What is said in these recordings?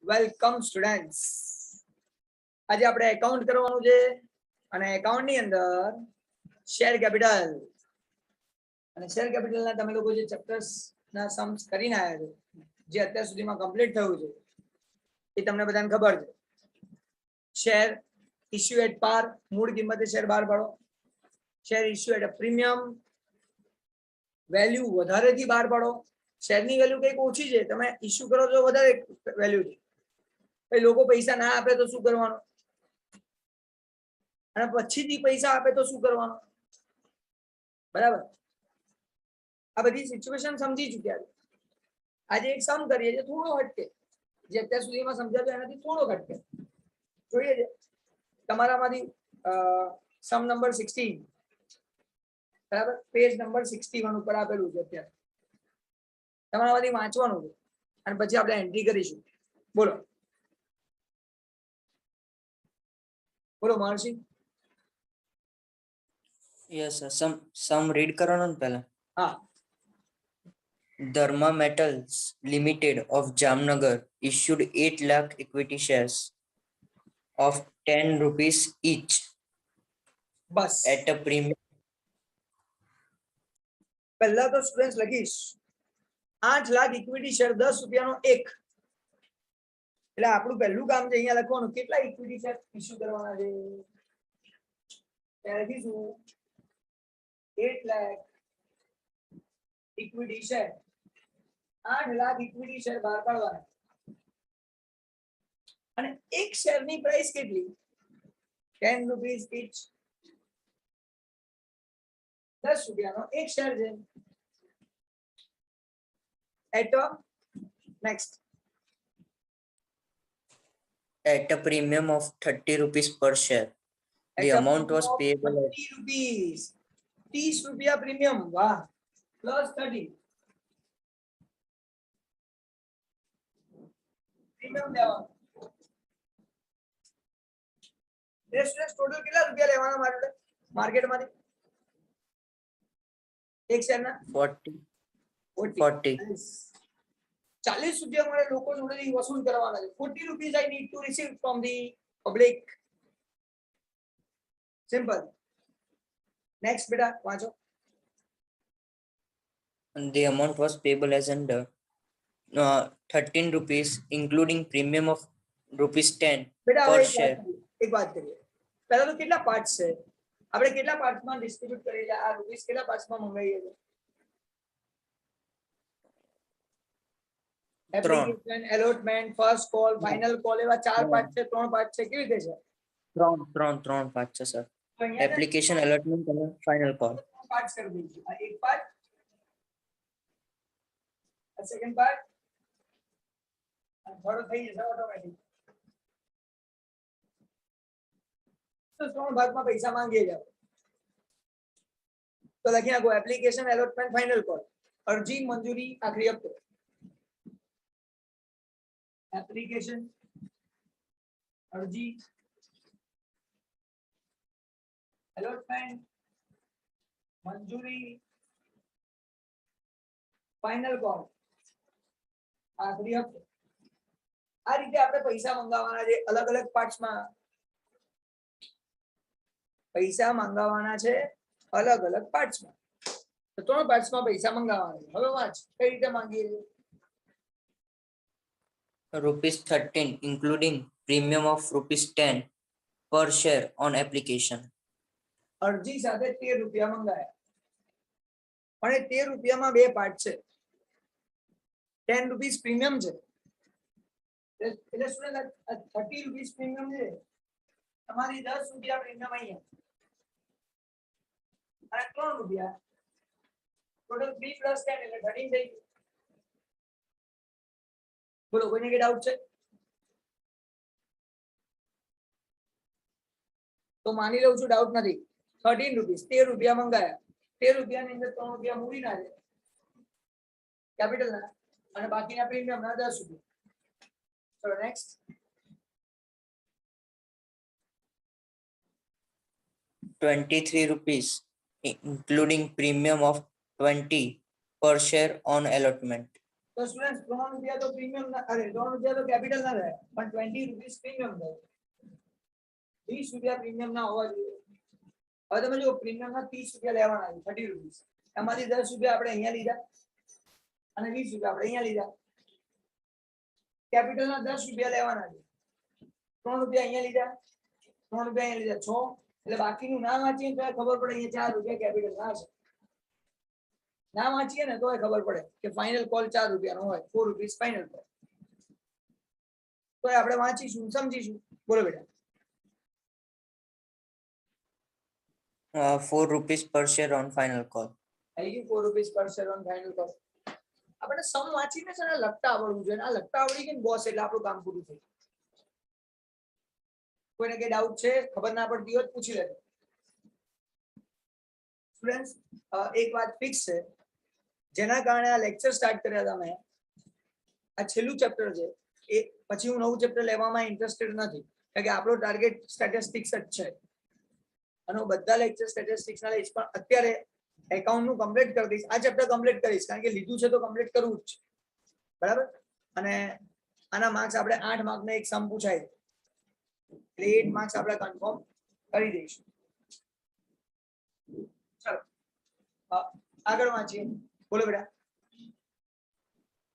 Welcome students. આજે આપણે account કરવાનું છે અને એકાઉન્ટ ની અંદર શેર કેપિટલ અને શેર કેપિટલ ના તમે લોકો જે ચેપ્ટર્સ ના સમ્સ કરીને આવ્યા છો, જે અત્યાર સુધીમાં કમ્પ્લીટ થયું છે, એ તમને બધાને ખબર છે. શેર ઇશ્યુ એટ પાર, મૂળ કિંમતે શેર બહાર પાડો. Share issue at premium, value વધારેથી બહાર પાડો. શેરની વેલ્યુ કંઈક ઓછી છે, તમે ઇશ્યુ કરો છો વધારે વેલ્યુ છે, ભાઈ લોકો પૈસા ના આપે તો શું કરવાનું, અને પછીથી પૈસા આપે તો શું કરવાનું. બરાબર, આ બધી સિચ્યુએશન સમજી ચૂક્યા છે. આજે એક સમ કરીએ છીએ, થોડો હટકે, જે અત્યાર સુધીમાં સમજાવ્યો એનાથી થોડો હટકે જોઈએ છે. તમારામાંથી સમ નંબર 16, બરાબર, પેજ નંબર 61 ઉપર આપેલું છે. અત્યારે તમારામાંથી વાંચવાનું છે અને પછી આપણે એન્ટ્રી કરીશું. બોલો બોલો મહર્ષિ. Yes, sir. Some read કરવાનો ને પહેલા. હા. Dharma Metals Limited of Jamnagar issued 8 lakh equity shares of 10 rupees each bus at a premium. પહેલા તો સ્ટુડન્ટ્સ લખીશ 8 લાખ ઇક્વિટી શેર 10 રૂપિયાનો એક. એટલે આપણું પહેલું કામ છે અહીંયા લખવાનું કેટલા ઇક્વિટી શેર ઇશ્યુ કરવાના છે. ત્યારે લખીશું 8 lakh equity share, 8 lakh equity share બહાર પાડવાના. અને એક શેરની પ્રાઇસ કેટલી? 10 રૂપીસ ઈચ. 10 રૂપિયાનો એક શેર છે. At next At a premium of 30 rupees per share. The amount was payable at 30 rupees. 30 રૂપિયા પ્રીમિયમ. વાહ. પ્લસ 30 પ્રીમિયમ લેવાનું. ટોટલ કેટલા રૂપિયા લેવાના માર્કેટમાંથી એક શેરના? 40. 40 રૂપિયા મારે લોકો જોડેથી વસૂલ કરવાના છે. 40 rupees I need to receive from the public. Simple. Next બેટા વાંચો. And the amount was payable as under 13 rupees including premium of rupees 10 બેટા per હવે share. એક વાત કરીએ. પહેલા તો કેટલા પાર્ટ્સ છે? આપણે કેટલા પાર્ટ્સમાં ડિસ્ટ્રીબ્યુટ કરી છે? આ રૂપીસ કેટલા પાર્ટ્સમાં મંગાવીએ છે? Application, allotment, first call, final call, એવા 4 પાર્ટ છે, 3 પાર્ટ છે. કેવી રીતે છે? ત્રણ પાર્ટ છે સર. તો અહીંયા એપ્લિકેશન, એલોટમેન્ટ અને ફાઇનલ કોલ. પાર્ટ્સ કરી દઈશું. આ એક પાર્ટ, આ સેકન્ડ પાર્ટ, અને થર્ડ થઈ જશે ઓટોમેટિક. તો 3 ભાગમાં પૈસા માંગીએ જાવ. તો લખી નાખો એપ્લિકેશન, એલોટમેન્ટ, ફાઇનલ કોલ. અરજી, મંજૂરી, આખરી હપ્તો. એપ્લિકેશન, અરજી, એલોટમેન્ટ, મંજૂરી, ફાઇનલ કોલ, આખરી હપ્તો. આ રીતે આપણે પૈસા મંગાવવાના છે. અલગ અલગ પાર્ટ્સમાં પૈસા મંગાવવાના છે, અલગ અલગ પાર્ટ્સમાં. તો 3 પાર્ટ્સમાં પૈસા મંગાવવાના છે. હવે વાંચ કઈ રીતે માંગીએ છીએ. Rupees 13 including premium of rupees 10 per share on application. અરજી સાથે 13 રૂપિયા મંગાયા. પણ એ 13 રૂપિયામાં બે પાર્ટ છે. 10 રૂપીસ પ્રીમિયમ છે, એટલે સ્ટુડન્ટ 30 રૂપીસ પ્રીમિયમ છે. તમારી 10 રૂપિયા પ્રીમિયમ અહીંયા અને 3 રૂપિયા, ટોટલ 3 + 10 એટલે 13 થઈ ગયું. બોલો કોઈને કે ડાઉટ છે? તો માની લઉં છું ડાઉટ નથી. 13 રૂપીસ, 13 રૂપિયા મંગાયા. 13 રૂપિયાની અંદર 3 રૂપિયા મૂડીના છે, કેપિટલના, અને બાકીના પ્રીમિયમના 10 રૂપિયા. ચલો next. 23 rupees including premium of 20 per share on allotment. તો સ્ટુડન્ટ 3 રૂપિયા તો પ્રીમિયમ ના, અરે 3 રૂપિયા તો કેપિટલ ના રહે, પણ 20 રૂપીસ પ્રીમિયમ રહે. 20 રૂપિયા પ્રીમિયમ ના હોવા જોઈએ. હવે તમે જો પ્રીમિયમ ના 30 રૂપિયા લેવાના છે, 30 રૂપીસ. એમાંથી 10 રૂપિયા આપણે અહીંયા લીધા અને 20 રૂપિયા આપણે અહીંયા લીધા. કેપિટલ ના 10 રૂપિયા લેવાના છે. 3 રૂપિયા અહીંયા લીધા, 3 રૂપિયા અહીંયા લીધા, 6. એટલે બાકીનું ના વાંચીએ તો ખબર પડે અહીંયા 4 રૂપિયા કેપિટલ ના છે. ના વાંચીએ ને તો ખબર પડે કે ફાઇનલ કોલ 4 રૂપિયાનો હોય, 4 રૂપીસ ફાઇનલ કોલ. તો આપણે વાંચીશું, સમજીશું. બોલો બેટા. 4 rupees per share on final call. આવી ગયું 4 રૂપીસ પર શેર ઓન ફાઇનલ કોલ. આપણે સમ વાંચીને છે ને લખતા આવડવું જોઈએ. આ લખતા આવડી ગયું બોસ એટલે આપણું કામ પૂરું થઈ. કોઈને કઈ ડાઉટ છે, ખબર ના પડતી હોય તો પૂછી લેજો. સ્ટુડન્ટ્સ, એક વાત ફિક્સ છે, જેના કારણે આ લેક્ચર સ્ટાર્ટ કર્યા હતા મેં, આ છેલ્લું ચેપ્ટર છે, એ પછી હું નવું ચેપ્ટર લેવામાં ઇન્ટરેસ્ટેડ નથી, કારણ કે આપણો ટાર્ગેટ સ્ટેટિસ્ટિક્સ જ છે. અને હું બધા લેક્ચર સ્ટેટિસ્ટિક્સ ના લઈશ, પણ અત્યારે એકાઉન્ટ નું કમ્પ્લીટ કરી દઈશ. આ ચેપ્ટર કમ્પ્લીટ કરીશ, કારણ કે લીધું છે તો કમ્પ્લીટ કરવું જ છે. બરાબર. અને આના માર્ક્સ આપણે 8 માર્ક ને એક સમ પૂછાય, એટલે 8 માર્ક્સ આપણે કન્ફર્મ કરી દઈશું. ચલો આગળ વાંચીએ. બોલો બેટા.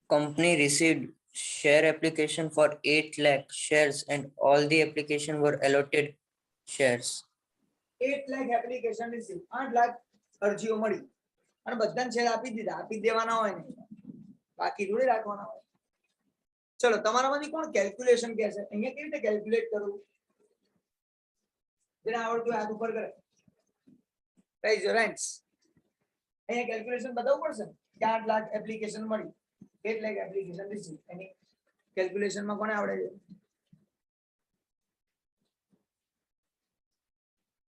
Company received share application for 8 lakh shares and all the application were allotted shares. 8 lakh application receive, 8 lakh અરજીઓ મળી અને બધાને શેર આપી દીધા. આપી દેવાના હોય ને, બાકી થોડી રાખવાના હોય. ચલો તમારામાંથી કોણ કેલ્ક્યુલેશન કહે છે? અહીંયા કેવી રીતે કેલ્ક્યુલેટ કરવું? જેને આવડતું હોય હાથ ઉપર કરે. Raise your hands. અહીંયા કેલ્ક્યુલેશન બતાવવું પડશે કે 8 લાખ એપ્લિકેશન મળી, 8 લાખ એપ્લિકેશન રિસીવ. એની કેલ્ક્યુલેશનમાં કોને આવડે છે?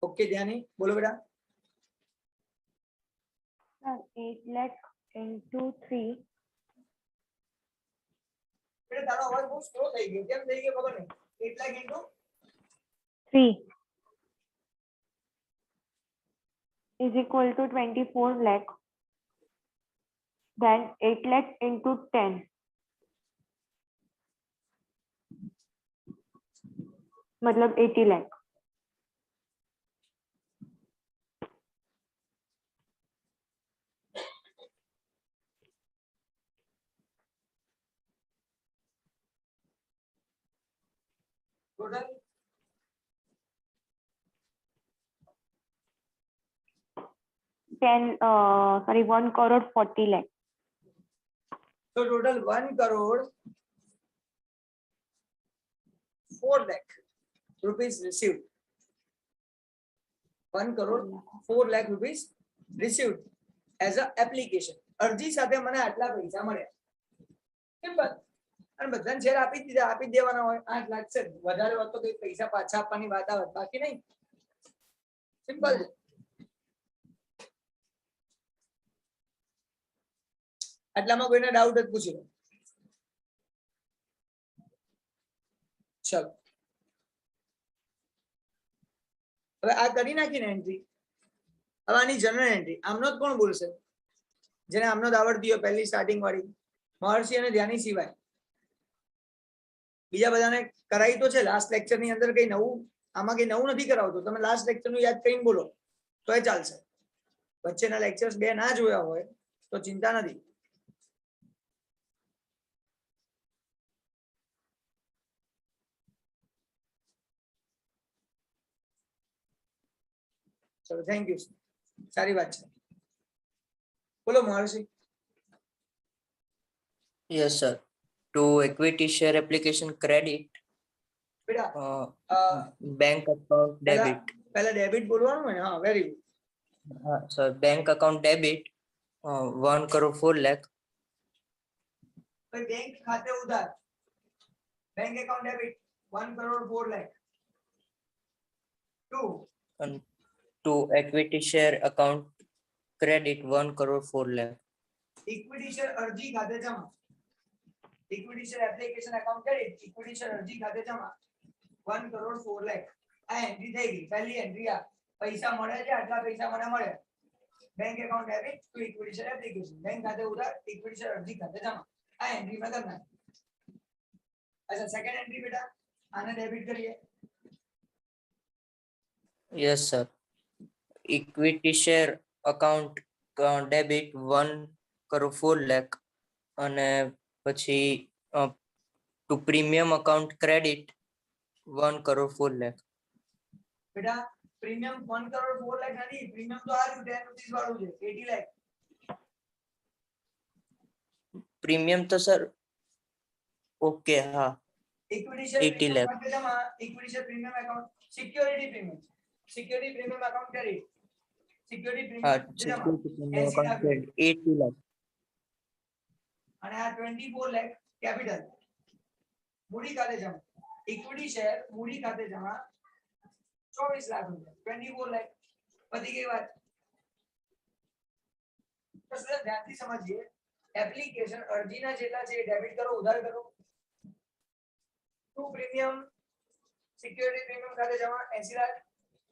ઓકે ધ્યાની, બોલો બેટા. 8 lakh into 3. બેટા તારો અવાજ બહુ સ્લો થઈ ગયો. કેમ થઈ ગયો ખબર નહીં. 8 lakh into 3 is equal to 24 lakh. Then 8 lakh into 10. मतलब 80 lakh. Total 1 crore 40 lakh. So total 1 crore 4 lakh rupees received. 1 crore 4 lakh rupees received as a application. અરજી સાથે મને આટલા પૈસા મળ્યા. સિમ્પલ. અને બધાને શેર આપી દીધા, આપી દેવાના હોય. 8 લાખ છે, વધારે હોત તો કઈ પૈસા પાછા આપવાની વાત આવે, બાકી નહીં. સિમ્પલ છે. આટલામાં કોઈને ડાઉટ જ પૂછી લો. ચલો હવે આ કરી નાખીને એન્ટ્રી. હવે આની જનરલ એન્ટ્રી. આમનો જ કોણ બોલશે? જેને આમનો જ આવડતી હોય, પહેલી સ્ટાર્ટિંગ વાળી. મહર્ષિ અને ધ્યાની સિવાય બીજા બધાને કરાઈ તો છે. લાસ્ટ લેક્ચર ની અંદર કઈ નવું, આમાં કઈ નવું નથી કરાવતો. તમે લાસ્ટ લેક્ચર નું યાદ કરીને બોલો તોય ચાલશે. વચ્ચેના લેક્ચર્સ 2 ના જોયા હોય તો ચિંતા નથી. ચલો થેન્ક યુ. સારી વાત છે. બોલો મહર્ષિ. Yes, sir. To equity share application credit, બેટા bank account debit. પહેલા ડેબિટ બોલવાનું હોય. હા, very good. Sir, bank account debit 1 crore 4 lakh. Bank ખાતે ઉધાર. Bank account debit 1 crore 4 lakh. 2 And to equity share account credit 1 crore 4 lakh. Equity share અરજી ખાતે જમા. Equity share application account credit, equity share અરજી ખાતે જમા 1 crore 4 lakh. આ entry થઈ ગઈ. પહેલી એન્ટ્રી આ પૈસા મળે છે, આટલા પૈસા મને મળ્યા. Bank account debit two equity share application. Bank ખાતે ઉધાર, ઇક્વિટી શેર અરજી ખાતે જમા. આ એન્ટ્રી માં કરના. અચ્છા સેકન્ડ એન્ટ્રી બેટા આને ડેબિટ કરીએ. Yes, sir. Equity share account debit 1 crore 4 lakh અને પછી to premium account credit 1 crore 4 lakh. બેટા પ્રીમિયમ 1 કરોડ 4 લાખ નથી, પ્રીમિયમ તો આ રહ્યું 10 રૂપીસ વાળું છે 80 લાખ. Premium તો સર ઓકે હા ઇક્વિટી શેર 80 પ્રીમિયમ lakh. માટે જમા, equity share premium account security premium, security premium account credit, security હા પ્રીમિયમ જમા 80 લાખ 80 lakh. અને આ 24 લાખ કેપિટલ મૂડી ખાતે જમા. ઇક્વિટી શેર મૂડી ખાતે જમા 24 લાખ રૂપિયા 24 લાખ. પતી ગઈ વાત. તો સ્ટુડન્ટ ધ્યાનથી સમજીએ. એપ્લિકેશન અરજીના જેટલા છે ડેબિટ કરો ઉધાર કરો. ટુ પ્રીમિયમ સિક્યોરિટી પ્રીમિયમ ખાતે જમા 80 લાખ,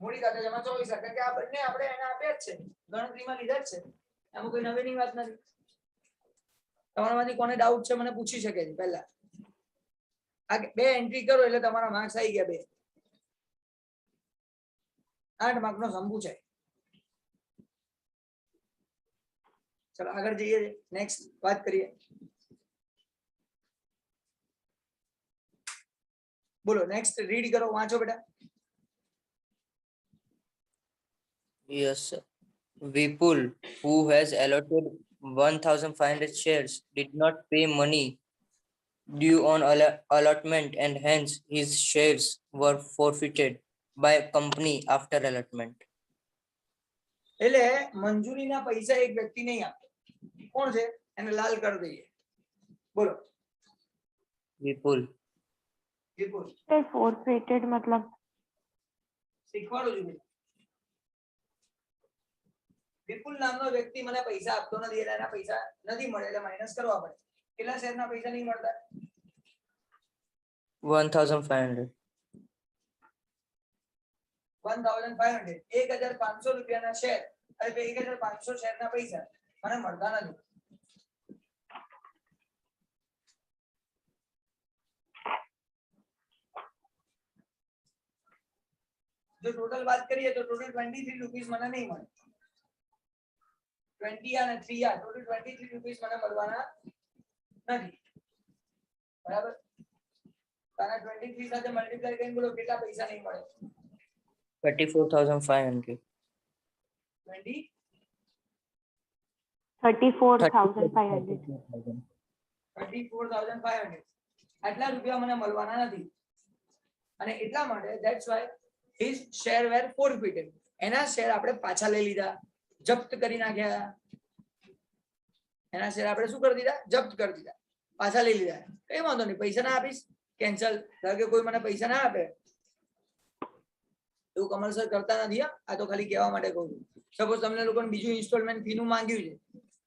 મૂડી ખાતે જમા 24 લાખ. કારણ કે આ બંને આપણે એને આપ્યા જ છે, ગણતરીમાં લીધા જ છે. એમાં કોઈ નવીની વાત નથી. તમારામાંથી કોને ડાઉટ છે મને પૂછી શકે છે પહેલા. આ બે એન્ટ્રી કરો એટલે તમારા માર્ક્સ આવી ગયા 2. 8 માર્ક નો શંભુ છે. ચલો આગળ જઈએ, નેક્સ્ટ વાત કરીએ. બોલો નેક્સ્ટ રીડ કરો, વાંચો બેટા. Yes, sir. Vipul, who has allotted 1,500 shares, did not pay money due on allotment and hence his shares were forfeited by company after allotment. એટલે મંજૂરીના પૈસા એક વ્યક્તિ નહીં આપે. કોણ છે? એને લાલ કરી દઈએ. બોલો Vipul. વિપુલ Sir, forfeited मतलब શીખવાડું છું. વિપુલ નામનો વ્યક્તિ મને પૈસા આપતો નથી એટલે એના પૈસા નથી મળે એટલે માઇનસ કરવા પડે. કેટલા શેરના પૈસા નહીં મળતા? 1,500. 1500 1500 રૂપિયાના શેર એટલે 1500 શેરના પૈસા મને મળતા નથી. જો ટોટલ વાત કરીએ તો ટોટલ 23 રૂપીસ મને નહીં મળે. 20 અને 3 આ ટોટલ 23 રૂપીસ મને મળવાના નથી. બરાબર? તારા 23 સાથે મલ્ટીપ્લાય કરીને બોલો કેટલા પૈસા નહીં મળે? 34,500. 20 34,500. 24,500 આટલા રૂપિયા મને મળવાના નથી. અને એટલા માટે ધેટ્સ વાય હિઝ શેર વેર ફોરફિટેડ. એના શેર આપણે પાછા લઈ લીધા, જપ્ત કરી નાખ્યા. એના શેર આપણે શું કરી દીધા? જપ્ત કરી દીધા, પાછા લઈ લીધા. કઈ વાંધો નહીં, પૈસા ના આપીશ કેન્સલ. ધારો કે કોઈ મને પૈસા ના આપે, એવું કમલ સર કરતા નથી. આ તો ખાલી કહેવા માટે કહું છું. સપોઝ તમને લોકોને બીજું ઇન્સ્ટોલમેન્ટ ફી નું માંગ્યું છે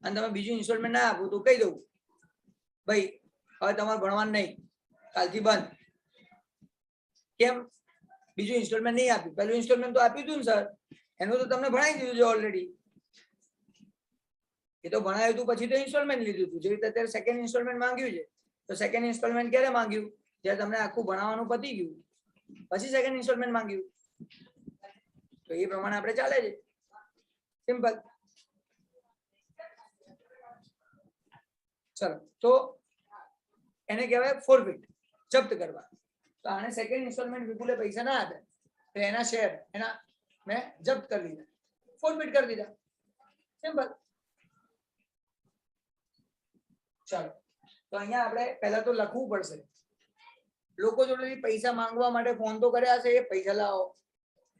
અને તમે બીજું ઇન્સ્ટોલમેન્ટ ના આપો તો કહી દઉં, ભાઈ હવે તમારે ભણવાનું નહીં, કાલથી બંધ. કેમ? બીજું ઇન્સ્ટોલમેન્ટ નહીં આપ્યું, પહેલું ઇન્સ્ટોલમેન્ટ તો આપ્યું હતું ને સર, એનું તો તમને ભણાવી દીધું છે ઓલરેડી. એ તો ભણાવ્યું હતું પછી તો ઇન્સ્ટોલમેન્ટ લીધું હતું. જે રીતે અત્યારે સેકન્ડ ઇન્સ્ટોલમેન્ટ માંગ્યું છે તો સેકન્ડ ઇન્સ્ટોલમેન્ટ ક્યારે માંગ્યું? જ્યારે તમને આખું ભણાવવાનું પતી ગયું પછી સેકન્ડ ઇન્સ્ટોલમેન્ટ માંગ્યું. તો એ પ્રમાણે આપણે ચાલે છે. સિમ્પલ. ચલો તો એને કહેવાય ફોરફિટ, જપ્ત કરવા. તો આને સેકન્ડ ઇન્સ્ટોલમેન્ટ વિપુલે પૈસા ના આપે તો એના શેર એના મેં જપ્ત કરી દીધા, ફોરફિટ કરી દીધા. સિમ્પલ. ચાલો તો અહીંયા આપણે પહેલા તો લખવું પડશે. લોકો જોડેથી પૈસા માંગવા માટે ફોન તો કર્યા છે, એ પૈસા લાવો.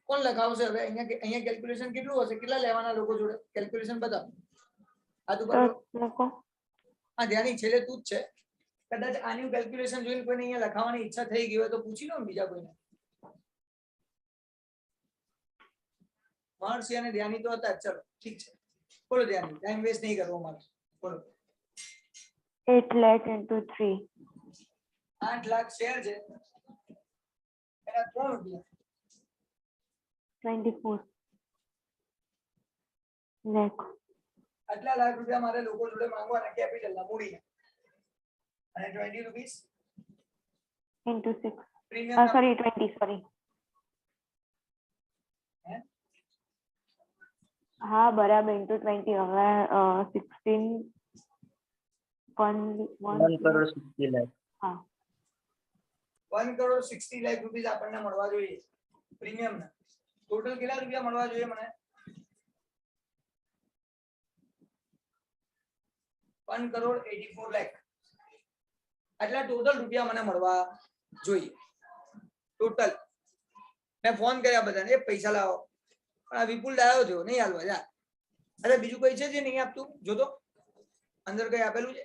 કોણ લખાવશે હવે? અહીંયા કેલ્ક્યુલેશન કેટલું હશે? કેટલા લેવાના લોકો જોડે? કેલ્ક્યુલેશન બતાવો. આ તો લોકો હા ધ્યાની છેલ્લે તું જ છે. કદાચ આનું કેલ્ક્યુલેશન જોઈને કોઈને અહીંયા લખાવવાની ઈચ્છા થઈ ગઈ હોય તો પૂછી લો ને બીજા કોઈને. મહર્ષિ અને ધ્યાની તો હતા. ચલો ઠીક છે, બોલો ધ્યાની, ટાઈમ વેસ્ટ નહીં કરવો મારે. બોલો. 8 lakh into 3. 8 લાખ શેર છે, એના 3 રૂપિયા 24 lakh. આટલા લાખ રૂપિયા મારે લોકો જોડે માંગવાના કેપિટલના મૂડીના. અને 20 rupees into 6. Premium Sorry, 20, sorry. હે? હા બરાબર into 20 હવે 16 1 crore 60 lakh. હા 1 કરોડ 60 લાખ રૂપીસ આપણને મળવા જોઈએ પ્રીમિયમ ના ટોટલ કેટલા રૂપિયા મળવા જોઈએ મને 1 કરોડ 84 લાખ આટલા ટોટલ રૂપિયા મને મળવા જોઈએ ટોટલ મેં ફોન કર્યા બધાને એ પૈસા લાવો પણ આ વિપુલ ડાયો થયો નહીં હાલવા યાર અરે બીજું કઈ છે જે નહીં આપતું જોતો અંદર કઈ આપેલું છે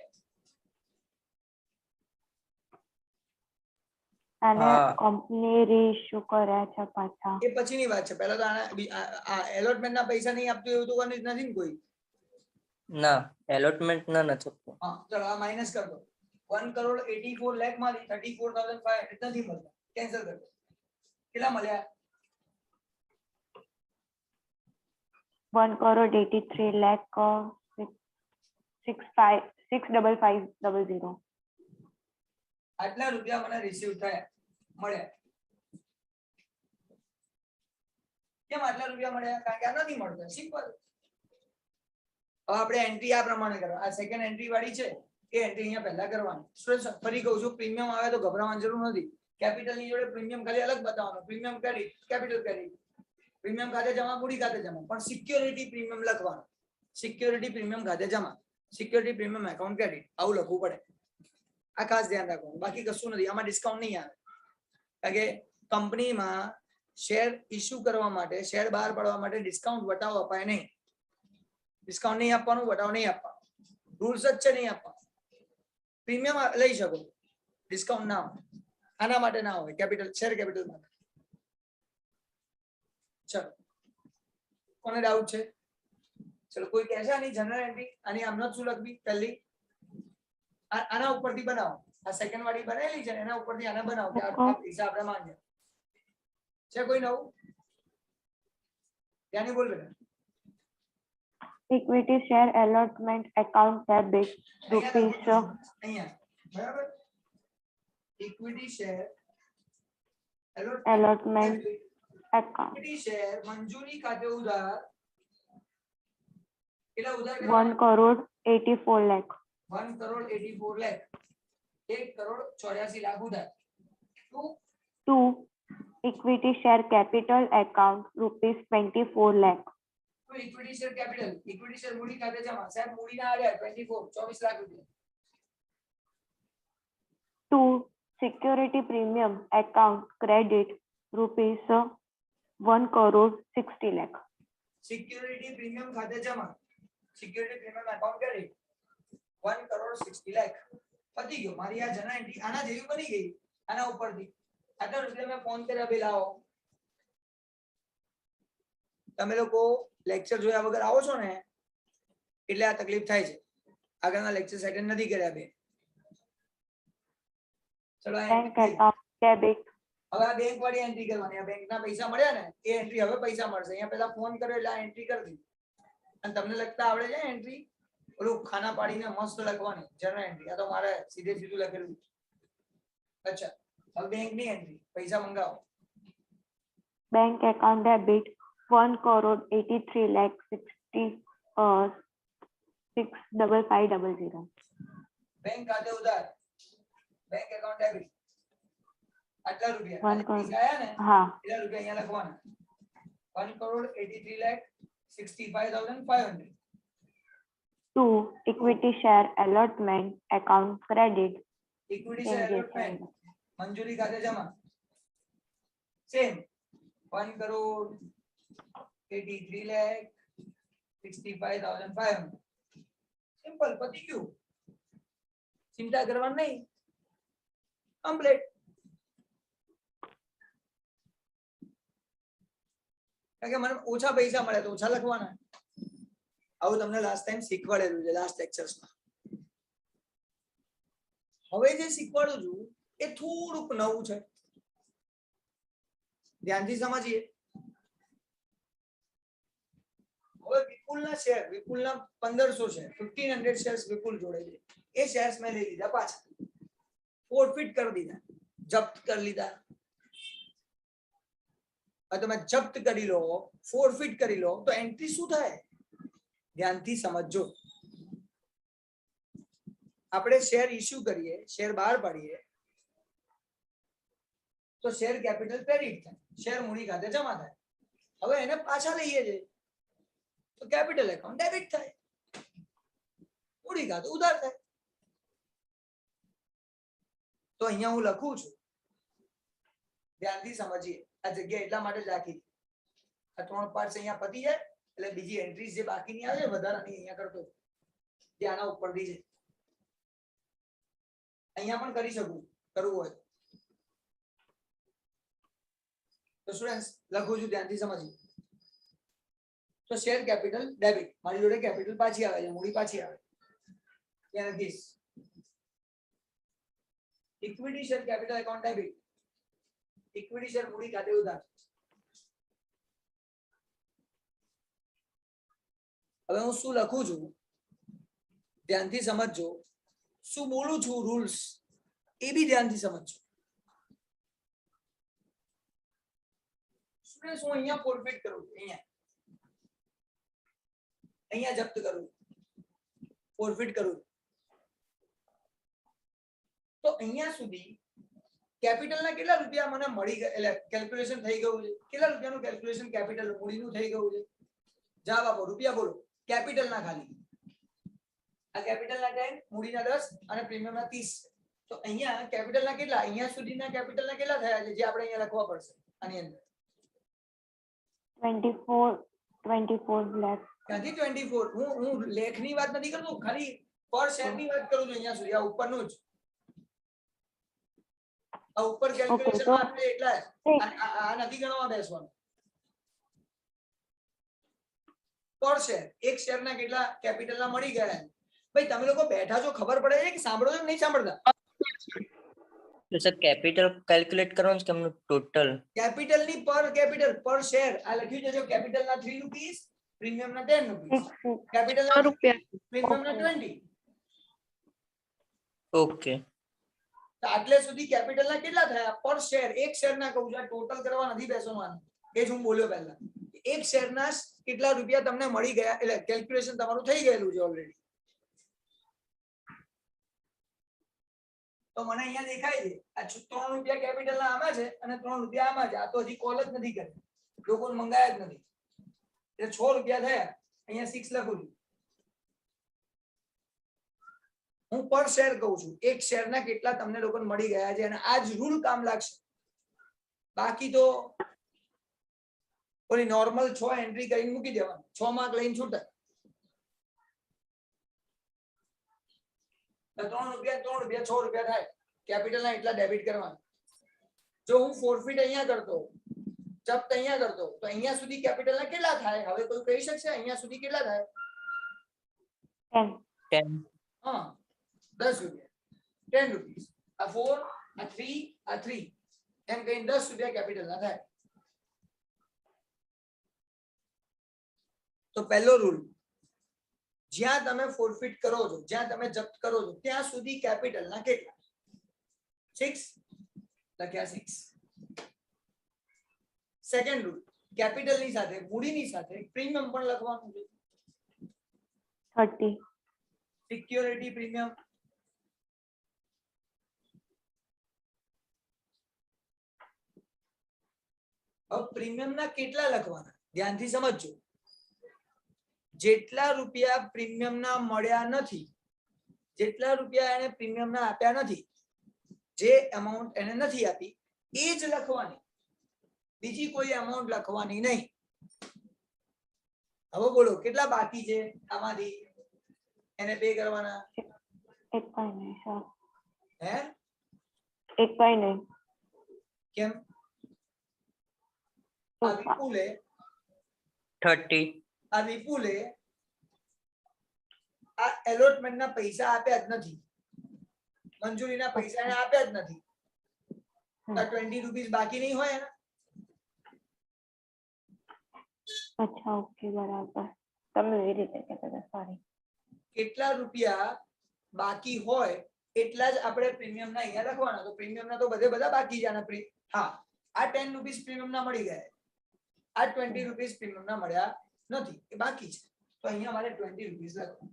અને હા. કંપની રીઇશ્યુ કર્યા છે પાછા એ પછીની વાત છે પહેલા તો આ એલોટમેન્ટ ના પૈસા નહીં આપતું એવું તો નથી ને કોઈ ના એલોટમેન્ટ ના નથી આપતું. હા ચલો આ માઇનસ કર દો 1 કરોડ 84 લાખ માંથી 34,500 નથી મળતા કેન્સલ કર દો કેટલા મળ્યા 1 crore 83 lakh 65500. આટલા રૂપિયા મને રિસીવ થયા મળ્યા કેમ આટલા રૂપિયા મળ્યા કારણ કે આ નથી મળતા સિમ્પલ હવે આપણે એન્ટ્રી આ પ્રમાણે કરવા આ સેકન્ડ એન્ટ્રી વાળી છે એ એન્ટ્રી અહીંયા પહેલા કરવાની સ્ટુડન્ટ ફરી કહું છું પ્રીમિયમ આવે તો ગભરાવાની જરૂર નથી કેપિટલ ની જોડે પ્રીમિયમ ખાલી અલગ બતાવવાનું premium credit capital credit premium ખાતે જમા મૂડી ખાતે જમા પણ સિક્યોરિટી પ્રીમિયમ લખવાનું સિક્યોરિટી પ્રીમિયમ ખાતે જમા સિક્યોરિટી પ્રીમિયમ એકાઉન્ટ ક્રેડિટ આવું લખવું પડે આ ખાસ ધ્યાન રાખવાનું બાકી કશું નથી આમાં ડિસ્કાઉન્ટ નહીં આવે કારણ કે કંપનીમાં શેર ઇસ્યુ કરવા માટે શેર બહાર પાડવા માટે ડિસ્કાઉન્ટ વટાવ અપાય નહીં ડિસ્કાઉન્ટ નહીં આપવાનું વટાવ નહીં આપવાનું રૂલ્સ જ છે નહીં આપવાનું પ્રીમિયમ લઈ શકો ડિસ્કાઉન્ટ ના હોય આના માટે ના હોય કેપિટલ શેર કેપિટલ માટે ચલો કોને ડાઉટ છે ચલો કોઈ કહેશે આની જનરલ એન્ટ્રી આની આમ શું લખવી પહેલી આના ઉપરથી બનાવો આ સેકન્ડ વાળી બનેલી છે એના ઉપરથી આના બનાવો કે આ પૈસા આપણે માંગે છે કોઈ નવું ત્યાંની બોલ બેટા Equity share allotment account debit rupees અહીંયા બરાબર equity share allotment account equity share મંજૂરી ખાતે ઉધાર કેટલા ઉધાર 1 crore 84 lakh 1 કરોડ 84 લાખ 1 કરોડ 84 લાખ ઉધાર to 2 equity share capital account rupees 24 lakh equity share capital equity share મૂડી ખાતે જમા સાહેબ મૂડી ના આવ્યા 24 લાખ રૂપિયા 2 security premium account credit rupees 1 crore 60 lakh security premium ખાતે જમા security premium account credit 1 crore 60 lakh પતી ગયો મારી આ જનરલ એન્ટ્રી આના જેવી બની ગઈ આના ઉપરથી આટલા રૂપિયા મેં ફોન કર્યા બે લાવો તમે લોકો લેક્ચર જોયા વગર આવો છો ને એટલે આ તકલીફ થાય છે આગળના લેક્ચર એટેન્ડ નથી કર્યા બે ચલો bank account debit હવે આ બેંક વાળી એન્ટ્રી કરવાની આ બેંક ના પૈસા મળ્યા ને એ એન્ટ્રી હવે પૈસા મળશે અહીંયા પહેલા ફોન કર્યો એટલે આ એન્ટ્રી કરી દીધી અને તમને લખતા આવડે છે એન્ટ્રી ઓલું ખાના પાડીને મસ્ત લખવાની જનરલ એન્ટ્રી આ તો મારે સીધે સીધું લખેલું અચ્છા હવે બેંક ની એન્ટ્રી પૈસા મંગાવો bank account debit 1 crore 83 lakh 65500 bank ખાતે ઉધાર બેંક એકાઉન્ટ ડેબિટ આટલા રૂપિયા 1 crore પૈસા આયા ને હા એટલા રૂપિયા અહીંયા લખવાના 1 crore 83 lakh 65,500 2 equity share allotment account credit equity share allotment મંજૂરી ખાતે જમા સેમ 1 કરોડ 83 લાખ 65,500 સિમ્પલ પતી ગયું ચિંતા કરવાની નહીં કમ્પ્લીટ કારણ કે મને ઓછા પૈસા મળે તો ઓછા લખવાના આવું તમને લાસ્ટ ટાઈમ શીખવાડેલું છે લાસ્ટ લેક્ચર્સમાં હવે જે શીખવાડું છું એ થોડુંક નવું છે ધ્યાનથી સમજીએ હવે વિપુલના શેર વિપુલના 1500 શેર 1500 શેર્સ વિપુલ જોડે છે એ શેર્સ મેં લઈ લીધા પાછા ફોરફિટ કરી દીધા, જપ્ત કરી લીધા. હવે તમે જપ્ત કરી લો, ફોરફિટ કરી લો તો એન્ટ્રી શું થાય? ધ્યાનથી સમજજો. આપણે શેર ઇસ્યુ કરીએ, શેર બહાર પાડીએ તો શેર કેપિટલ ક્રેડિટ થાય, શેર મૂડી ખાતે જમા થાય. હવે એને પાછા લઈએ છે તો કેપિટલ એકાઉન્ટ ડેબિટ થાય, મૂડી ખાતું ઉધાર થાય. તો અહીંયા હું લખું છું, ધ્યાનથી સમજીએ. આ જગ્યા એટલા માટે જ રાખી. આ 3 પાર્ટ્સ અહીંયા પતી જાય એટલે બીજી એન્ટ્રીઝ જે બાકીની આવે વધારાની અહીંયા કરતો, જે આના ઉપરથી છે. અહીંયા પણ કરી શકું, કરવું હોય તો સ્ટુડન્ટ્સ લખું છું, ધ્યાનથી સમજીએ. તો શેર કેપિટલ ડેબિટ, મારી જોડે કેપિટલ પાછી આવે છે, મૂડી પાછી આવે. ત્યાં લખીશ equity share capital account debit, equity share મૂડી ખાતે ઉધાર. હવે હું શું લખું છું ધ્યાનથી સમજજો, શું બોલું છું રૂલ્સ એ બી ધ્યાનથી સમજજો. સ્ટુડન્ટ્સ હું અહીંયા ફોરફિટ કરું છું, અહીંયા જપ્ત કરું, ફોરફિટ કરું તો અહીંયા સુધી કેપિટલના કેટલા રૂપિયા મને મળી ગયા, એટલે કેલ્ક્યુલેશન થઈ ગયું છે. કેટલા રૂપિયાનું કેલ્ક્યુલેશન કેપિટલ મૂડીનું થઈ ગયું છે? જવાબ આપો, રૂપિયા બોલો. કેપિટલના ખાલી આ કેપિટલના 10, મૂડીના 10 અને પ્રીમિયમના 30. તો અહીંયા કેપિટલના કેટલા, અહીંયા સુધીના કેપિટલના કેટલા થયા છે જે આપણે અહીંયા લખવા પડશે આની અંદર? 24 lakh. ક્યાંથી 24? હું લેખની વાત નથી કરતો, ખાલી પર શેરની વાત કરું છું. અહીંયા સુધી આ ઉપરનું જ, આ ઉપર કેલ્ક્યુલેશન આપણે એટલા જ, આ નથી ગણવા બેસવાનું. પર શેર, એક શેરના કેટલા કેપિટલના મળી ગયા? ભાઈ તમે લોકો બેઠા છો, ખબર પડે છે કે સાંભળો છો કે નહીં સાંભળતા? તો સર કેપિટલ કેલ્ક્યુલેટ કરવાનું છે કે એમનું ટોટલ? કેપિટલ ની પર કેપિટલ પર શેર આ લખ્યું છે. જો કેપિટલ ના 3 રૂપીસ, પ્રીમિયમ ના 10 રૂપીસ, કેપિટલ ના રૂપિયા, પ્રીમિયમ ના 20. ઓકે, તો આટલે સુધી કેપિટલ ના કેટલા થયા પર શેર? એક શેર ના કહું છું, ટોટલ કરવા નથી બેસવાનું. એ જ હું બોલ્યો પહેલા, એક શેર ના કેટલા રૂપિયા તમને મળી ગયા, એટલે કેલ્ક્યુલેશન તમારું થઈ ગયેલું છે ઓલરેડી. તો મને અહીંયા દેખાય છે આ 3 રૂપિયા કેપિટલ ના આમાં છે અને 3 રૂપિયા આમાં છે. આ તો હજી કોલ જ નથી કરી, લોકોને મંગાયા જ નથી, એટલે 6 રૂપિયા થયા. અહીંયા 6 લખું છું. હું પર શેર કહું છું, એક શેરના કેટલા તમને લોકોને મળી ગયા છે અને આ જ રૂલ કામ લાગશે. બાકી તો ઓલી નોર્મલ 6 એન્ટ્રી કરીને મૂકી દેવાનું, 6 માર્ક લઈને છૂટા. 3 રૂપિયા 6 રૂપિયા થાય, કેપિટલ ના એટલા ડેબિટ કરવાના. જો હું ફોરફિટ અહીંયા કરતો, જપ્ત અહીંયા કરતો, તો અહીંયા સુધી કેપિટલ ના કેટલા થાય? હવે કોઈ કહી શકશે અહીંયા સુધી કેટલા થાય? 10. હા, 10 રૂપિયા, 10 રૂપીસ. આ 4, આ 3, આ 3, એમ કહીને 10 રૂપિયા કેપિટલ ના થાય. તો પહેલો રૂલ, જ્યાં તમે ફોરફિટ કરો છો, જ્યાં તમે જપ્ત કરો છો ત્યાં સુધી કેપિટલ ના કેટલા? 6 લખ્યા 6. સેકન્ડ રૂલ, કેપિટલ ની સાથે મૂડીની સાથે પ્રીમિયમ પણ લખવાનું છે. 30. સિક્યોરિટી પ્રીમિયમ, હવે પ્રીમિયમ ના કેટલા લખવાના? ધ્યાનથી સમજજો. જેટલા રૂપિયા પ્રીમિયમ ના મળ્યા નથી, જેટલા રૂપિયા એને પ્રીમિયમ ના આપ્યા નથી, જે અમાઉન્ટ એને નથી આપી એ જ લખવાની, બીજી કોઈ અમાઉન્ટ લખવાની નહીં. હવે બોલો કેટલા બાકી છે આમાંથી એને પે કરવાના? એક કઈ નહીં સર, હે એક કઈ નહીં. કેમ? આ વિપુલે 30. આ વિપુલે આ એલોટમેન્ટ ના પૈસા આપ્યા જ નથી, મંજૂરીના પૈસા એને આપ્યા જ નથી. આ 20 રૂપીસ બાકી નહીં હોય એના? અચ્છા, ઓકે, બરાબર. તમે એવી રીતે કહેતા હતા, સોરી. કેટલા રૂપિયા બાકી હોય એટલા જ આપણે પ્રીમિયમ ના અહીંયા લખવાના. તો પ્રીમિયમ ના તો બધા બાકી છે આના હા આ 10 રૂપીસ પ્રીમિયમ ના મળી ગયા, આ 20 રૂપીસ પ્રીમિયમ ના મળ્યા નથી, એ બાકી છે. તો અહીંયા મારે 20 રૂપીસ લખવાનું.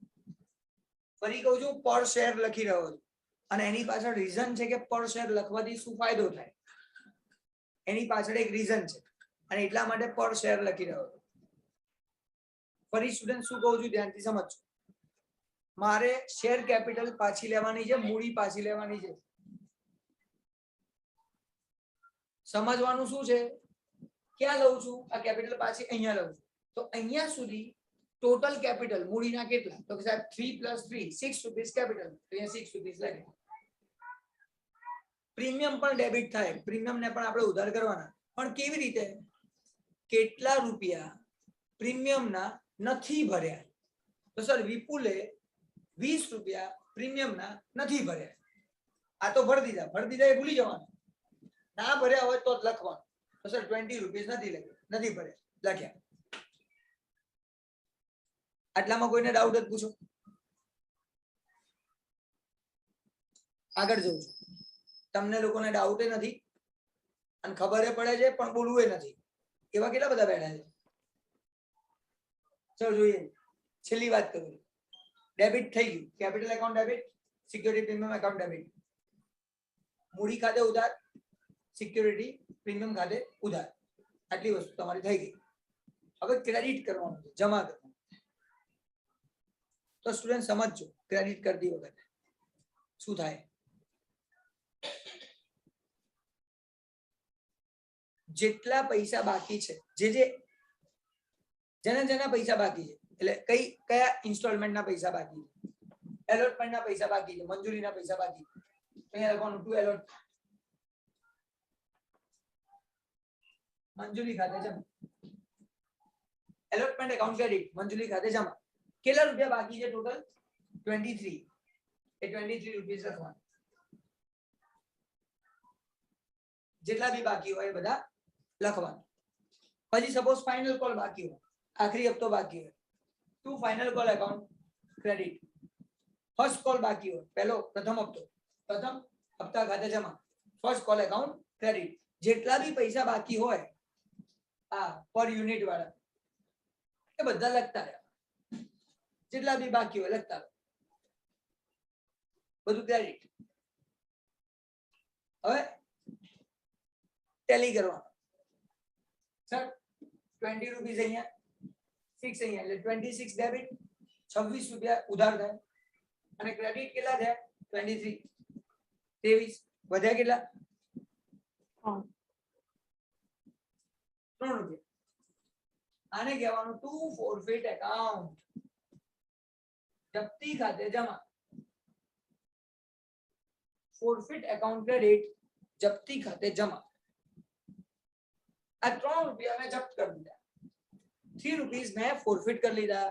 ફરી કહું છું, પર શેર લખી રહ્યો છું અને એની પાછળ રીઝન છે કે પર શેર લખવાથી શું ફાયદો થાય, એની પાછળ એક રીઝન છે અને એટલા માટે પર શેર લખી રહ્યો છું. ફરી સ્ટુડન્ટ શું કહું છું ધ્યાનથી સમજજો. મારે શેર કેપિટલ પાછી લેવાની છે, મૂડી પાછી લેવાની છે. સમજવાનું શું છે, ક્યાં લઉં છું આ કેપિટલ પાછી, અહીંયા લઉં છું. તો અહીંયા સુધી ટોટલ કેપિટલ મૂડીના કેટલા, તો કે સાહેબ 3 + 3 6 રૂપીસ કેપિટલ, તો અહીંયા 6 રૂપીસ લાગે. પ્રીમિયમ પણ ડેબિટ થાય, પ્રીમિયમ ને પણ આપણે ઉધાર કરવાના. પણ કેવી રીતે, કેટલા રૂપિયા પ્રીમિયમના નથી ભર્યા, તો સર વિપુલે 20 રૂપિયા પ્રીમિયમના નથી ભર્યા. આ તો ભરી દીધા એ ભૂલી જવાનું, ના ભર્યા હોય તો જ લખવાનું. તો સર 20 રૂપીસ નથી ભર્યા, લખ્યા. આટલામાં કોઈને ડાઉટ જ પૂછો. આગળ જઉં છું. તમને લોકોને ડાઉટ નથી અને ખબર પડે છે પણ બોલવું નથી, એવા કેટલા બધા બેઠા છે. ચલો જોઈએ, છેલ્લી વાત કરું. ડેબિટ થઈ ગયું, capital account debit, security premium account debit. મૂડી ખાતે ઉધાર, સિક્યોરિટી પ્રીમિયમ ખાતે ઉધાર. આટલી વસ્તુ તમારી થઈ ગઈ. હવે ક્રેડિટ કરવાનું છે, જમા કરવાનું. તો સ્ટુડન્ટ સમજજો, ક્રેડિટ કરતી વખતે શું થાય. જેટલા પૈસા બાકી છે, જેના પૈસા બાકી છે, એટલે કયા ઇન્સ્ટોલમેન્ટના પૈસા બાકી છે, એલોટમેન્ટના પૈસા બાકી છે, મંજૂરીના પૈસા બાકી છે. અહીંયા લખવાનું ટુ એલોટ, મંજૂરી ખાતે જમા. એલોટમેન્ટ એકાઉન્ટ ક્રેડિટ, મંજૂરી ખાતે જમા. કેટલા રૂપિયા બાકી છે ટોટલ? 23. એ 23 રૂપીસ લખવાનું. જેટલા બી બાકી હોય એ બધા લખવાનું. પછી સપોઝ ફાઇનલ કોલ બાકી હોય, આખરી હપ્તો બાકી હોય, to final call account credit. First call બાકી હોય, પ્રથમ હપ્તા ખાતે જમા. First call account credit. જેટલા બી પૈસા બાકી હોય આ પર યુનિટ વાળા એ બધા લખતા રહ્યા. જેટલા બી બાકી હોય લખતા રહો, બધું ક્રેડિટ. હવે ટેલી કરવાનું. સર 20 રૂપીસ અહીંયા, 6 અહીંયા, એટલે 26 ડેબિટ, 26 રૂપિયા ઉધાર થાય. અને ક્રેડિટ કેટલા થયા? 23. 23 વધ્યા કેટલા? 3 રૂપિયા. આને કહેવાનું ટુ ફોરફિટ એકાઉન્ટ, જપ્તી ખાતે જમા. ફોરફિટ એકાઉન્ટ ક્રેડિટ, જપ્તી ખાતે જમા. આ 3 રૂપિયા મેં જપ્ત કરી દીધા, 3 રૂપીસ મેં ફોરફિટ કરી લીધા.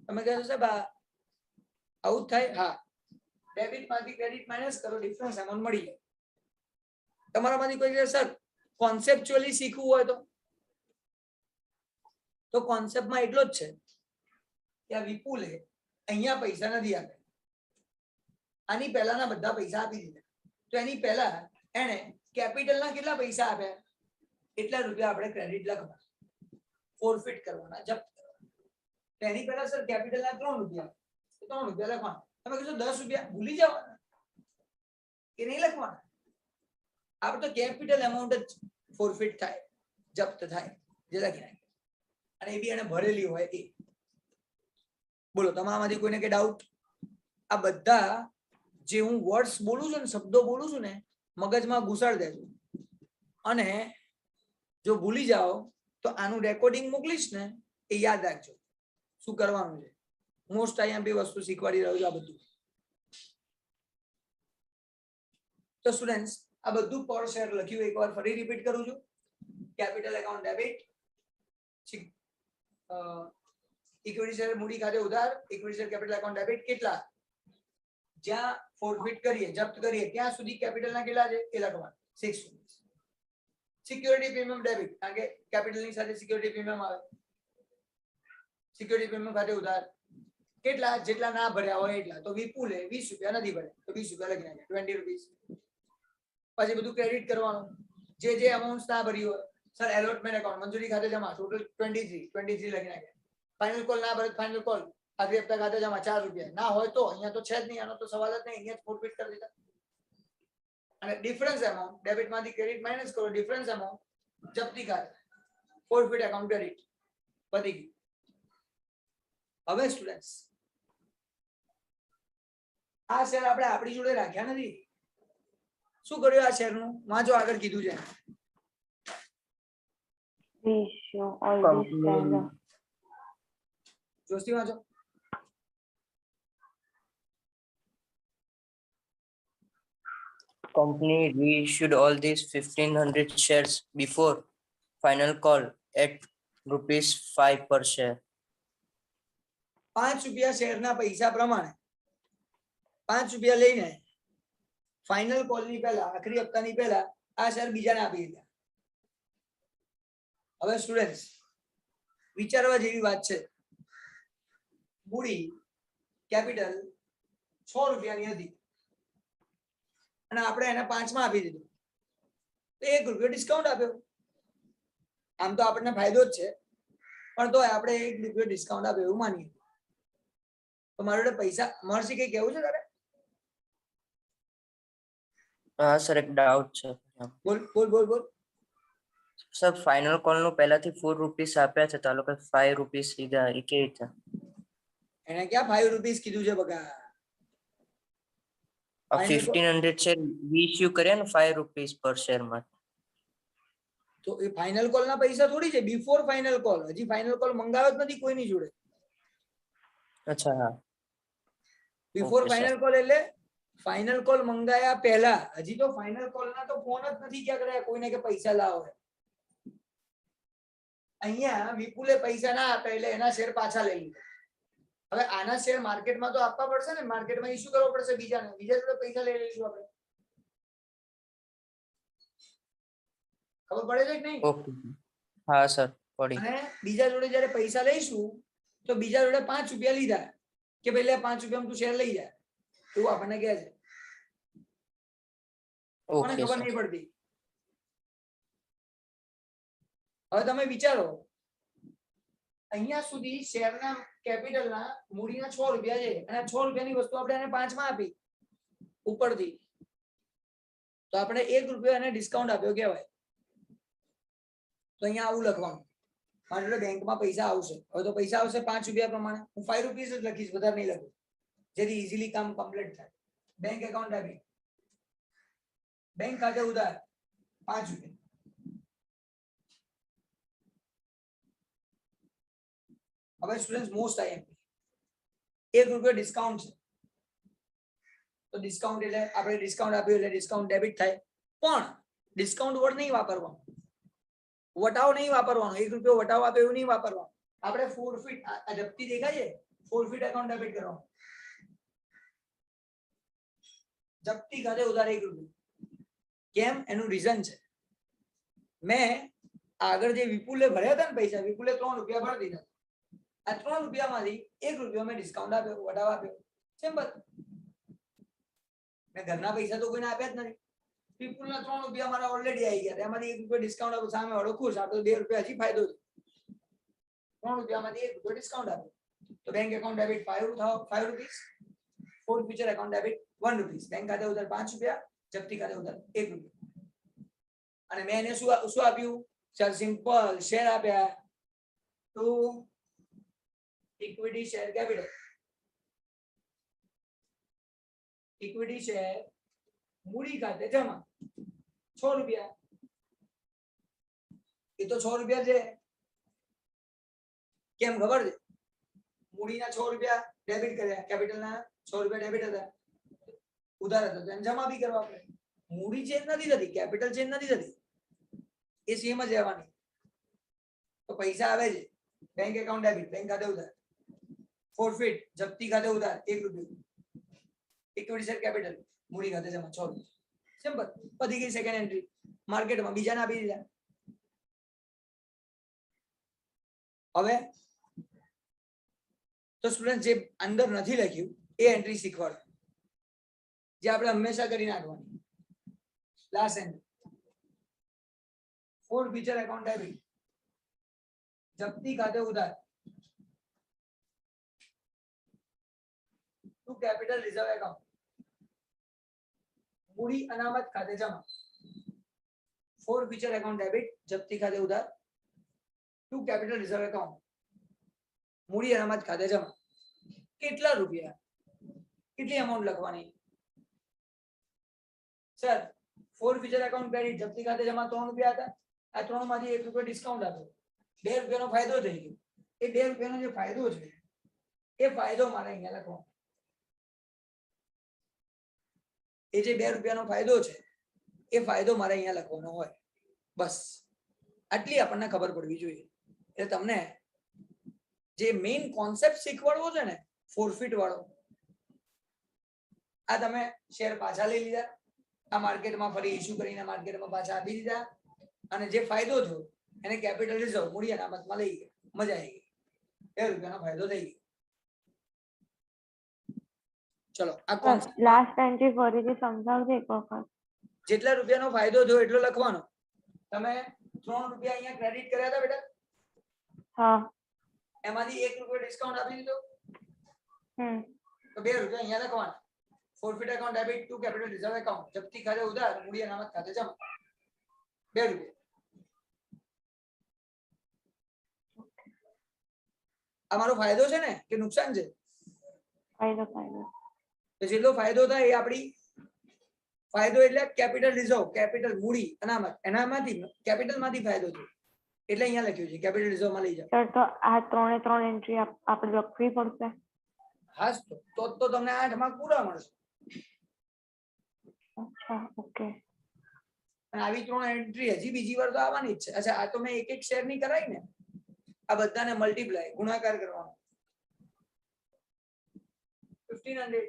તમે કહેશો સાહેબ આવું થાય? હા, ડેબિટ માંથી ક્રેડિટ માઇનસ કરો, ડિફરન્સ એમાઉન્ટ મળી જાય. તમારામાંથી કોઈ કહે સર કોન્સેપ્ચ્યુઅલી શીખવું હોય તો કોન્સેપ્ટમાં એટલો જ છે કે આ વિપુલે અહીંયા પૈસા નથી આપ્યા, આની પહેલાના બધા પૈસા આપી દીધા. તો એની પહેલા એને કેપિટલના કેટલા પૈસા આપ્યા એટલા રૂપિયા આપણે ક્રેડિટ લખવા, ફોરફિટ કરવાના, જપ્ત કરવાના. તો એની પહેલા સર કેપિટલના 3 રૂપિયા, 3 રૂપિયા લખવાના. તમે કહેશો 10 રૂપિયા ભૂલી જવાના કે નહીં લખવાના. આપણે તો કેપિટલ એમાઉન્ટ જ ફોરફિટ થાય, જપ્ત થાય, જે લખી નાખે. અને એ બી એને ભરેલી હોય એ. બોલો તમારામાંથી કોઈને કે ડાઉટ? આ બધા જે હું વર્ડ્સ બોલું છું ને, શબ્દો બોલું છું ને, મગજમાં ઘુસાડ દેજો. અને જો ભૂલી જાઓ તો આનું રેકોર્ડિંગ મોકલીશ ને, એ યાદ રાખજો શું કરવાનું છે. મોસ્ટ આઈએમપી વસ્તુ શીખવાડી રહ્યો છું આ બધું. તો સ્ટુડન્ટ્સ આ બધું પર શેર લખ્યું, એકવાર ફરી રિપીટ કરું છું. Capital account debit, equity share મૂડી ખાતે ઉધાર, equity share capital account debit કેટલા, જ્યાં ફોરફિટ કરીએ, જપ્ત કરીએ ત્યાં સુધી કેપિટલના કેટલા છે એ લખવાનું, 6 રૂપીસ. સિક્યોરિટી પ્રીમિયમ ડેબિટ, કારણ કે કેપિટલની સાથે સિક્યોરિટી પ્રીમિયમ આવે. સિક્યોરિટી પ્રીમિયમ ખાતે ઉધાર, કેટલા જેટલા ના ભર્યા હોય એટલા. તો વિપુલે 20 રૂપિયા નથી ભર્યા તો 20 રૂપિયા લખી નાખ્યા 20 રૂપીસ. પછી બધું ક્રેડિટ કરવાનું જે અમાઉન્ટ ના ભરી હોય. સર એલોટમેન્ટ એકાઉન્ટ મંજૂરી ખાતે જમા ટોટલ 23 લખી નાખ્યા. ફાઇનલ કોલ ના ભરે ફાઇનલ કોલ આખરી હપ્તા ખાતે જમા 4 રૂપિયા. ના હોય તો અહીંયા તો છે જ નહીં, આનો તો સવાલ જ નહીં, અહીંયા જ ફોરફિટ કરી દીધા. અને ડિફરન્સ એમાઉન્ટ ડેબિટ માંથી ક્રેડિટ માઇનસ કરો, ડિફરન્સ એમાઉન્ટ જપ્તી ખાતે ફોરફિટ એકાઉન્ટ ક્રેડિટ પતી ગયું. હવે સ્ટુડન્ટ્સ આ શેર આપણે આપણી જોડે રાખ્યા નથી. શું કર્યું આ શેરનું? વાંચો આગળ કીધું છે. We show all these Company. જોશથી વાંચો. Company reissued all these 1500 shares before final call at rupees 5 per share. 5 રૂપિયા શેરના પૈસા પ્રમાણે 5 રૂપિયા લઈને ફાઇનલ કોલની પહેલા આખરી હપ્તાની પહેલા આ શેર બીજાને આપી દીધા. હવે સ્ટુડન્ટ્સ વિચારવા જેવી વાત છે. મૂડી કેપિટલ 6 રૂપિયાની હતી અને આપણે એને 5 માં આપી દીધું તો 1 રૂપિયો ડિસ્કાઉન્ટ આપ્યો. આમ તો આપણને ફાયદો જ છે પણ તો આપણે 1 રૂપિયો ડિસ્કાઉન્ટ આપ્યો એવું માનીએ તો મારા જોડે પૈસા મળશે. કઈ કેવું છે તારે? હા સર, એક ડાઉટ છે. બોલ બોલ બોલ બોલ. સર ફાઇનલ કોલ નું પહેલાથી 4 રૂપીસ આપ્યા છે તો આ લોકો 5 રૂપીસ લીધા, એ કેવી રીતે? એને ક્યાં 5 રૂપીસ કીધું છે બકા? 1500 શેર ઈશ્યુ કર્યા ને 5 રૂપીસ પર શેર માં. તો એ ફાઇનલ કોલ ના પૈસા થોડી છે, બિફોર ફાઇનલ કોલ. હજી ફાઇનલ કોલ મંગાવ્યો જ નથી કોઈની જોડે. અચ્છા હા. Before Okay, sir. Final call એટલે ફાઇનલ કોલ મંગાયા પહેલા. હજી તો ફાઇનલ કોલ ના તો ફોન જ નથી ક્યાં કર્યા કોઈને કે પૈસા લાવો. અહીંયા વિપુલે પૈસા ના આપ્યા એટલે એના શેર પાછા લઈ લીધા. હવે આના શેર માર્કેટમાં તો આપવા પડશે ને, માર્કેટમાં ઇશ્યુ કરવો પડશે બીજાને. બીજા જોડે પૈસા લઈ લઈશું આપણે. ખબર પડે છે કે નહીં? ઓકે હા સર પડી. અને બીજા જોડે જ્યારે પૈસા લઈશું તો બીજા જોડે 5 રૂપિયા લીધા કે પેલે 5 રૂપિયામાં તું શેર લઈ જાય એવું આપણને કહે છે. કોને ઓકે ખબર સર. નહીં પડતી. હવે તમે વિચારો અહીંયા સુધી શેરના કેપિટલના મૂડીના 6 રૂપિયા છે અને 6 રૂપિયાની વસ્તુ આપણે એને 5 માં આપી ઉપરથી તો આપણે 1 રૂપિયો એને ડિસ્કાઉન્ટ આપ્યો કહેવાય. તો અહીંયા આવું લખવાનું. મારી જોડે બેંકમાં પૈસા આવશે. હવે તો પૈસા આવશે 5 રૂપિયા પ્રમાણે. હું 5 રૂપીસ જ લખીશ, વધારે નહીં લખું, જેથી ઇઝીલી કામ કમ્પ્લીટ થાય. બેંક એકાઉન્ટ ડેબિટ, બેંક ખાતે ઉધાર 5 રૂપિયા. હવે સ્ટુડન્ટ્સ મોસ્ટ આઈએમપી 1 રૂપિયો ડિસ્કાઉન્ટ છે તો ડિસ્કાઉન્ટ એટલે આપણે ડિસ્કાઉન્ટ આપ્યું એટલે ડિસ્કાઉન્ટ ડેબિટ થાય. પણ ડિસ્કાઉન્ટ વર્ડ નહીં વાપરવાનો, વટાવ નહીં વાપરવાનો. 1 રૂપિયો વટાવ આપે એવું નહીં વાપરવાનું. આપણે ફોરફિટ આ જપ્તી દેખાય છે, ફોરફિટ એકાઉન્ટ ડેબિટ કરવાનું. જપ્તી ખાતે ઉધાર 1 રૂપિયો. કેમ? એનું રીઝન છે. મેં આગળ જે વિપુલે ભર્યા હતા ને પૈસા, વિપુલે 3 રૂપિયા ભરી દીધા. આ 3 રૂપિયામાંથી 1 રૂપિયો મેં ડિસ્કાઉન્ટ આપ્યો, વટાવ આપ્યો. સિમ્પલ. મેં ઘરના પૈસા તો કોઈને આપ્યા જ નથી. વિપુલના 3 રૂપિયા મારા ઓલરેડી આવી ગયા. એમાંથી 1 રૂપિયો ડિસ્કાઉન્ટ આપ્યો, સામે વાળો ખુશ. આપણે 2 રૂપિયા હજી ફાયદો છે. 3 રૂપિયામાંથી 1 રૂપિયો ડિસ્કાઉન્ટ આપ્યો તો bank account debit 5 rupees, four future account debit 1 rupees. Bank ખાતે ઉધાર 5 રૂપિયા, જપ્તી ખાતે ઉધાર 1 રૂપિયો. અને મેં એને શું આપ્યું? ચાલ સિમ્પલ શેર આપ્યા તો equity share capital. Equity share મૂડી ખાતે જમા 6 રૂપિયા. એ તો 6 રૂપિયા છે. કેમ ખબર છે? મૂડીના 6 રૂપિયા ડેબિટ કર્યા, કેપિટલના 6 રૂપિયા ડેબિટ હતા, ઉધાર હતો તો એને જમા બી કરવા પડે. મૂડી ચેન્જ નથી થતી, કેપિટલ ચેન્જ નથી થતી, એ સેમ જ રહેવાની. તો પૈસા આવે છે, બેંક એકાઉન્ટ ડેબિટ, બેંક ખાતે ઉધાર, ફોરફિટ જપ્તી ખાતે ઉધાર 1 રૂપિયો, ઇક્વિટી શેર કેપિટલ મૂડી ખાતે જમા 6 રૂપિયા. સિમ્પલ. પતી ગઈ સેકન્ડ એન્ટ્રી. માર્કેટમાં બીજાને આપી દીધા. હવે તો સ્ટુડન્ટ જે અંદર નથી લખ્યું એ એન્ટ્રી શીખવાડો, જે આપણે હંમેશા કરી નાખવાની. Last entry forfeiture account debit, જપ્તી ખાતે ઉધાર, ટુ કેપિટલ રિઝર્વ એકાઉન્ટ, મૂડી અનામત ખાતે જમા. ફોર ફીચર એકાઉન્ટ ડેબિટ, જપ્તી ખાતે ઉધાર, ટુ કેપિટલ રિઝર્વ એકાઉન્ટ, મૂડી અનામત ખાતે જમા. કેટલા રૂપિયા, કેટલી અમાઉન્ટ લખવાની? Sir forfeiture account credit, જપ્તી ખાતે જમા 3 રૂપિયા હતા. આ 3 માંથી 1 રૂપિયા ડિસ્કાઉન્ટ આપ્યો, 2 રૂપિયાનો ફાયદો થઈ ગયો. એ 2 રૂપિયાનો જે ફાયદો છે એ ફાયદો મારે અહીંયા લખવાનો. એ જે 2 રૂપિયાનો ફાયદો છે એ ફાયદો મારે અહીંયા લખવાનો હોય. બસ આટલી આપણને ખબર પડવી જોઈએ. એટલે તમને જે મેઇન કોન્સેપ્ટ શીખવાડવો છે ને ફોરફિટ વાળો, આ તમે શેર પાછા લઈ લીધા, આ માર્કેટમાં ફરી ઇશ્યુ કરીને માર્કેટમાં પાછા આપી દીધા, અને જે ફાયદો થયો એને કેપિટલ રિઝર્વ મૂડી અનામતમાં લઈ ગયા. મજા આવી ગઈ, 2 રૂપિયાનો ફાયદો થઈ ગયો. ચલો આ કોન્સેપ્ટ લાસ્ટ એન્ટ્રી ફરીથી સમજાવજો એક વખત. જેટલા રૂપિયાનો ફાયદો થયો એટલો લખવાનો. તમે 3 રૂપિયા અહીંયા ક્રેડિટ કર્યા હતા બેટા, હા. એમાંથી 1 રૂપિયો ડિસ્કાઉન્ટ આપી દીધો તો 2 રૂપિયા અહીંયા લખવાના. Forfeit account debit to capital reserve account, જપ્તી ખાતે ઉધાર, મૂડી અનામત ખાતે જમા, 2 રૂપિયા. આ મારો ફાયદો છે ને કે નુકસાન છે? ફાયદો ફાયદો. તો જેટલો ફાયદો થાય એ આપણી ફાયદો એટલે કેપિટલ રિઝર્વ, કેપિટલ મૂડી અનામત, એનામાંથી કેપિટલ માંથી ફાયદો થયો એટલે અહીંયા લખ્યું છે કેપિટલ રિઝર્વ માં લઈ જાઓ. સર તો આ 3 એન્ટ્રી આપણે લખવી પડશે. હાસ તો તમને 8 માર્ક પૂરા મળશે. અચ્છા ઓકે. અને આવી 3 એન્ટ્રી હજી બીજી વાર તો આવવાની જ છે. અચ્છા આ તો મેં એક એક શેર ની કરાઈ ને, આ બધાને મલ્ટીપ્લાય ગુણાકાર કરવાનો. 1500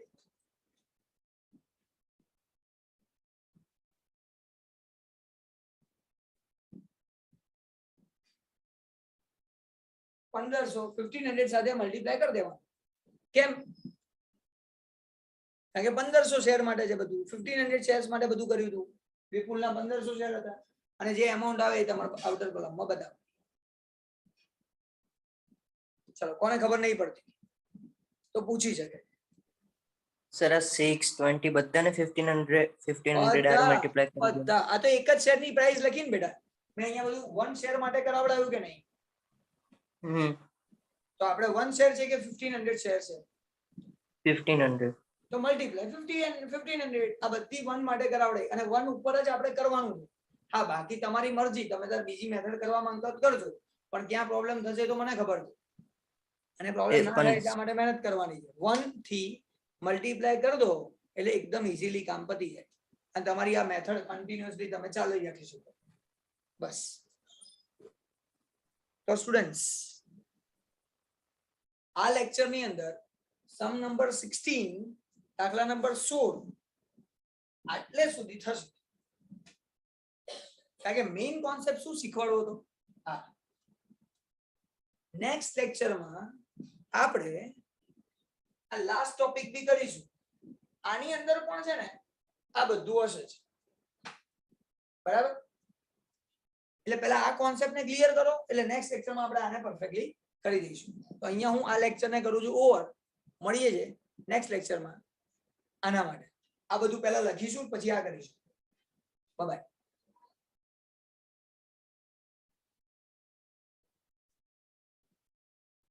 1500 સાથે મલ્ટીપ્લાય કરી દેવાનું. કેમ? કારણ કે 1500 શેર માટે છે બધું, 1500 શેર્સ માટે બધું કર્યું હતું. વિપુલના 1500 શેર હતા અને જે એમાઉન્ટ આવે એ તમારા આઉટર કોલમમાં બતાવો. ચલો કોને ખબર નહીં પડતી તો પૂછી શકે. સર આ 620 બધાને 1500 આર મલ્ટીપ્લાય કરી દો. બધા આ તો એક જ શેર ની પ્રાઇસ લખીને બેટા, મેં અહીંયા બધું 1 શેર માટે કરાવડાવ્યું કે નહીં? તો આપણે 1 શેર છે કે 1500 શેર છે? 1500. તો મલ્ટીપ્લાય 50 અને 1500 આ બધી 1 માટે કરાવડે અને 1 ઉપર જ આપણે કરવાનું છે. હા બાકી તમારી મરજી, તમે તાર બીજી મેથડ કરવા માંગતા તો કરજો, પણ ક્યાં પ્રોબ્લેમ થશે તો મને ખબર છે. અને પ્રોબ્લેમ ના થાય એટલા માટે મહેનત કરવાની છે. 1 થી મલ્ટીપ્લાય કરી દો એટલે એકદમ ઇઝીલી કામ પતી જાય અને તમારી આ મેથડ કન્ટિન્યુઅસલી તમે ચાલુ રાખી શકો. બસ. તો સ્ટુડન્ટ્સ આ લેક્ચર ની અંદર સમ નંબર 16 દાખલા નંબર 16 આટલે સુધી થશે. કારણ કે મેઇન કોન્સેપ્ટ શું શીખવાડવો હતો? હા, નેક્સ્ટ લેક્ચરમાં આપણે આ લાસ્ટ ટોપિક બી કરીશું. આની અંદર પણ છે ને આ બધું હશે જ, બરાબર? એટલે પહેલા આ કોન્સેપ્ટ ને ક્લિયર કરો એટલે નેક્સ્ટ લેક્ચરમાં આપણે આને પરફેક્ટલી કરી દઈશું. તો અહીંયા હું આ લેક્ચરને કરું છું ઓવર. મળીએ છે નેક્સ્ટ લેક્ચરમાં આના માટે. આ બધું પહેલા લખીશું પછી આ કરીશું. Bye bye.